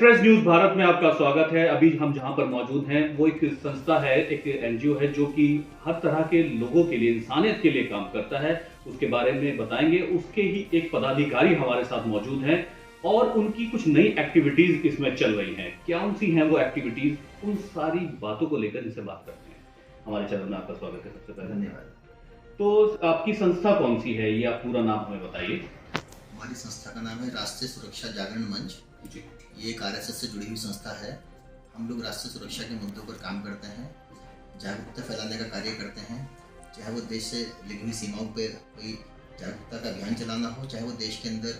Express news Bharat में आपका स्वागत है। अभी हम जहां पर मौजूद हैं वो एक संस्था है, एक एनजीओ है जो कि हर तरह के लोगों के लिए, इंसानियत के लिए काम करता है। उसके बारे में बताएंगे। उसके ही एक पदाधिकारी हमारे साथ मौजूद हैं और उनकी कुछ नई एक्टिविटीज इसमें चल रही हैं। क्या उनसी हैं वो एक्टिविटीज, उन सारी बातों को लेकर इनसे बात करते हैं। हमारे चैनल में आपका स्वागत है। सबसे पहले धन्यवाद। तो आपकी संस्था कौन सी है, ये आप पूरा नाम हमें बताइए। हमारी संस्था का नाम है राष्ट्रीय सुरक्षा जागरण मंच। जी, ये एक आरएसएस से जुड़ी हुई संस्था है। हम लोग राष्ट्रीय सुरक्षा के मुद्दों पर काम करते हैं, जागरूकता फैलाने का कार्य करते हैं। चाहे वो देश से लगी हुई सीमाओं पे कोई जागरूकता का अभियान चलाना हो, चाहे वो देश के अंदर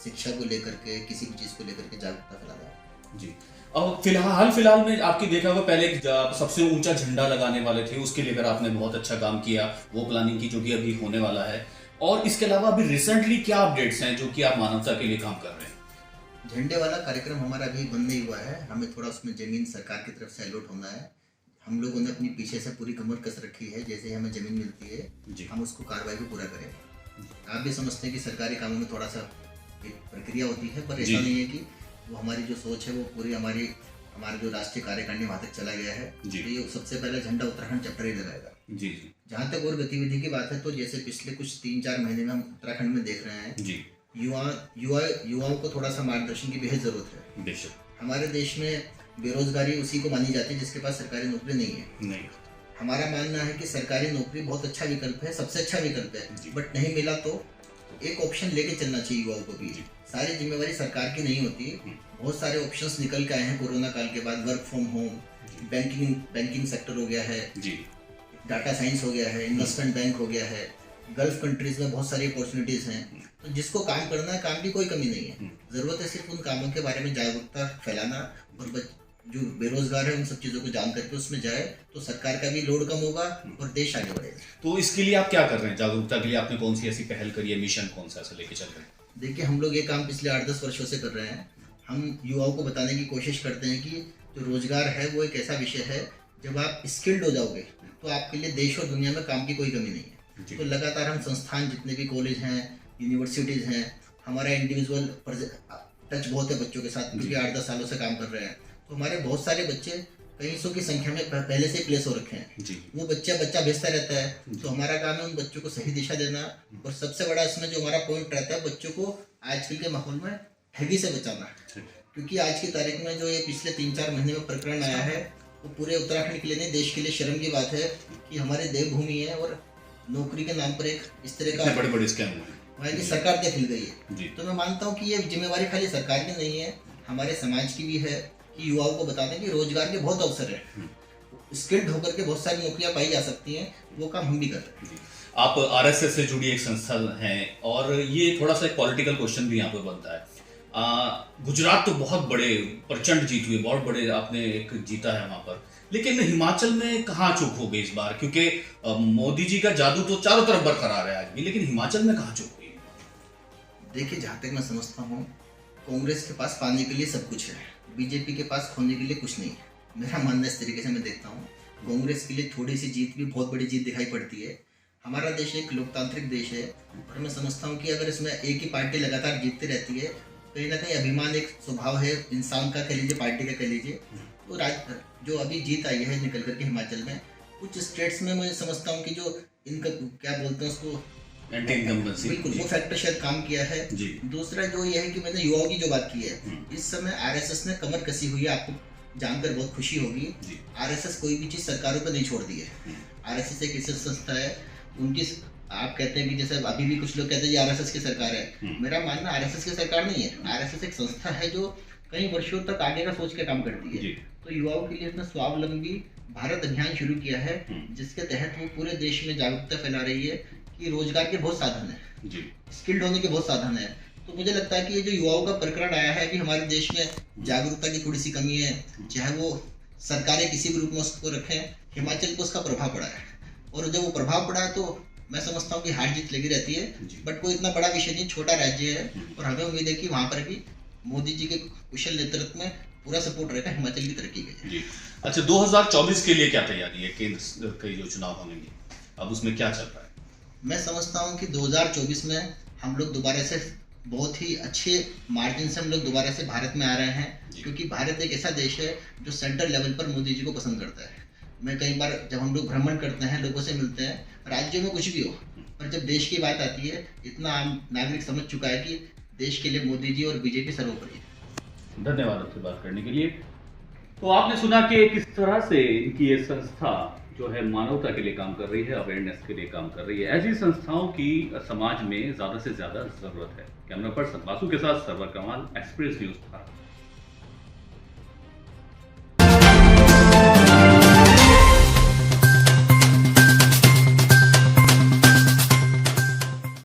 शिक्षा को लेकर के किसी भी चीज़ को लेकर के जागरूकता फैलाना हो। जी। और फिलहाल में आपकी देखा होगा, पहले सबसे ऊंचा झंडा लगाने वाले थे, उसके लेकर आपने बहुत अच्छा काम किया, वो प्लानिंग की जो कि अभी होने वाला है। और इसके अलावा अभी रिसेंटली क्या अपडेट्स हैं जो कि आप मानवता के लिए काम कर रहे हैं? झंडे वाला कार्यक्रम हमारा अभी बंद नहीं हुआ है। हमें थोड़ा उसमें जमीन सरकार की तरफ से अलॉट होना है। हम लोगों ने अपनी पीछे से पूरी कमर कस रखी है। जैसे ही हमें जमीन मिलती है हम उसको कार्रवाई को पूरा करेंगे। आप भी समझते हैं कि सरकारी कामों में थोड़ा सा एक प्रक्रिया होती है, पर ऐसा नहीं है कि वो हमारी जो सोच है वो पूरी हमारे जो राष्ट्रीय कार्यकारिणी वहाँ तक चला गया है। तो ये सबसे पहला झंडा उत्तराखंड चैप्टर ही लगाएगा। जी। जहाँ तक और गतिविधि की बात है, तो जैसे पिछले कुछ 3-4 महीने में हम उत्तराखंड में देख रहे हैं युवाओं को थोड़ा सा मार्गदर्शन की बेहद जरूरत है। बेशक हमारे देश में बेरोजगारी उसी को मानी जाती है जिसके पास सरकारी नौकरी नहीं है। हमारा मानना है कि सरकारी नौकरी बहुत अच्छा विकल्प है, सबसे अच्छा विकल्प है, बट नहीं मिला तो एक ऑप्शन लेके चलना चाहिए युवाओं को भी। सारी जिम्मेवारी सरकार की नहीं होती। बहुत सारे ऑप्शंस निकल के आए हैं कोरोना काल के बाद। Work from home, banking sector हो गया है, डाटा साइंस हो गया है, इन्वेस्टमेंट बैंक हो गया है। गल्फ कंट्रीज में बहुत सारी अपॉर्चुनिटीज हैं। तो जिसको काम करना है, काम की कोई कमी नहीं है। जरूरत है सिर्फ उन कामों के बारे में जागरूकता फैलाना, और जो बेरोजगार है उन सब चीज़ों को जान करके उसमें जाए तो सरकार का भी लोड कम होगा और देश आगे बढ़ेगा। तो इसके लिए आप क्या कर रहे हैं? जागरूकता के लिए आपने कौन सी ऐसी पहल करी है? मिशन कौन सा ऐसा लेके चल रहे हैं? देखिए, हम लोग ये काम पिछले 8-10 वर्षों से कर रहे हैं। हम युवाओं को बताने की कोशिश करते हैं कि जो रोजगार है वो एक ऐसा विषय है, जब आप स्किल्ड हो जाओगे तो आपके लिए देश और दुनिया में काम की कोई कमी नहीं है। तो लगातार हम संस्थान, जितने भी कॉलेज हैं, यूनिवर्सिटीज़ हैं, हमारा इंडिविजुअल टच बहुत है बच्चों के साथ, क्योंकि 8-10 सालों से काम कर रहे हैं। तो हमारे बहुत सारे बच्चे कई सौ की संख्या में पहले से प्लेस हो रखे हैं। वो बच्चा भेजता रहता है। तो हमारा काम है उन बच्चों को सही दिशा देना। और सबसे बड़ा इसमें जो हमारा पॉइंट रहता है, बच्चों को आजकल के माहौल में ठगी से बचाना। क्योंकि आज की तारीख में जो ये पिछले 3-4 महीने में प्रकरण आया है, वो पूरे उत्तराखंड के लिए नहीं, देश के लिए शर्म की बात है कि हमारी देवभूमि है और नौकरी के नाम पर एक इस तरह का बड़े स्कैम हुए, वहाँ की सरकार क्या खिल गई है। तो मैं मानता हूँ कि ये जिम्मेवारी खाली सरकार की नहीं है, हमारे समाज की भी है कि युवाओं को बताते हैं कि रोजगार के बहुत अवसर है। स्किल्ड होकर के बहुत सारी नौकरियां पाई जा सकती हैं। वो काम हम भी कर रहे हैं। आप आरएसएस से जुड़ी एक संस्था हैं, और ये थोड़ा सा एक पॉलिटिकल क्वेश्चन भी यहाँ पे बनता है। गुजरात तो बहुत बड़े प्रचंड जीत हुई, बहुत बड़े आपने एक जीता है वहां पर, लेकिन हिमाचल में कहाँ चूक हो गई इस बार? क्योंकि मोदी जी का जादू तो चारों तरफ बरकरार है आज भी, लेकिन हिमाचल में कहाँ चूक हुई? देखिए, जहाँ तक मैं समझता हूँ, कांग्रेस के पास पाने के लिए सब कुछ है, बीजेपी के पास खोने के लिए कुछ नहीं है। मेरा मानना इस तरीके से मैं देखता हूँ। कांग्रेस के लिए थोड़ी सी जीत भी बहुत बड़ी जीत दिखाई पड़ती है। हमारा देश एक लोकतांत्रिक देश है, और मैं समझता हूँ कि अगर इसमें एक ही पार्टी लगातार जीतती रहती है, कहीं ना कहीं अभिमान एक स्वभाव है इंसान का, कह लीजिए, पार्टी का कह लीजिए। तो जो अभी जीत आई है निकल करके हिमाचल में, कुछ स्टेट्स में मैं समझता हूँ कि जो इनका क्या बोलते हैं उसको, एंटी इनकम्बेंसी, बिल्कुल वो फैक्टर शायद काम किया है। दूसरा जो ये है कि मैंने युवाओं की जो बात की है, इस समय आरएसएस ने कमर कसी हुई है। आपको जानकर बहुत खुशी होगी, आरएसएस कोई भी चीज सरकारों पर नहीं छोड़ दी है। आरएसएस एक ऐसी संस्था है, उनकी आप कहते हैं कि जैसे अभी भी कुछ लोग कहते हैं आरएसएस की सरकार है। मेरा मानना आरएसएस की सरकार नहीं है। आरएसएस एक संस्था है जो कई वर्षों तक आगे का सोच के काम करती है। तो युवाओं के लिए उसने स्वावलंबी भारत अभियान शुरू किया है, जिसके तहत वो पूरे देश में जागरूकता फैला रही है कि रोजगार के बहुत साधन है, स्किल्ड होने के बहुत साधन है। तो मुझे लगता है कि ये जो युवाओं का प्रकरण आया है कि हमारे देश में जागरूकता की थोड़ी सी कमी है, चाहे वो सरकारें किसी भी रूप में उसको रखें, हिमाचल को उसका प्रभाव पड़ा है। और जब वो प्रभाव पड़ा है तो मैं समझता हूँ कि हार जीत लगी रहती है, बट कोई इतना बड़ा विषय नहीं, छोटा राज्य है, और हमें उम्मीद है कि वहाँ पर भी मोदी जी के कुशल नेतृत्व में पूरा सपोर्ट रहेगा, हिमाचल की तरक्की के लिए। अच्छा, 2024 के लिए क्या तैयारी है? केंद्र के जो चुनाव होंगे, अब उसमें क्या चल रहा है? मैं समझता हूँ कि 2024 में हम लोग दोबारा से बहुत ही अच्छे मार्जिन से हम लोग दोबारा से भारत में आ रहे हैं, क्योंकि भारत एक ऐसा देश है जो सेंट्रल लेवल पर मोदी जी को पसंद करता है। मैं कई बार जब हम लोग भ्रमण करते हैं, लोगों से मिलते हैं, राज्यों में कुछ भी हो, पर जब देश की बात आती है, इतना आम नागरिक समझ चुका है कि देश के लिए मोदी जी और बीजेपी सर्वोपरि है। धन्यवाद आपसे बात करने के लिए। तो आपने सुना कि किस तरह से इनकी ये संस्था जो है मानवता के लिए काम कर रही है, अवेयरनेस के लिए काम कर रही है। ऐसी संस्थाओं की समाज में ज्यादा से ज्यादा जरूरत है। कैमरा पर्सन बासु के साथ सरवर कमाल, एक्सप्रेस न्यूज भारत।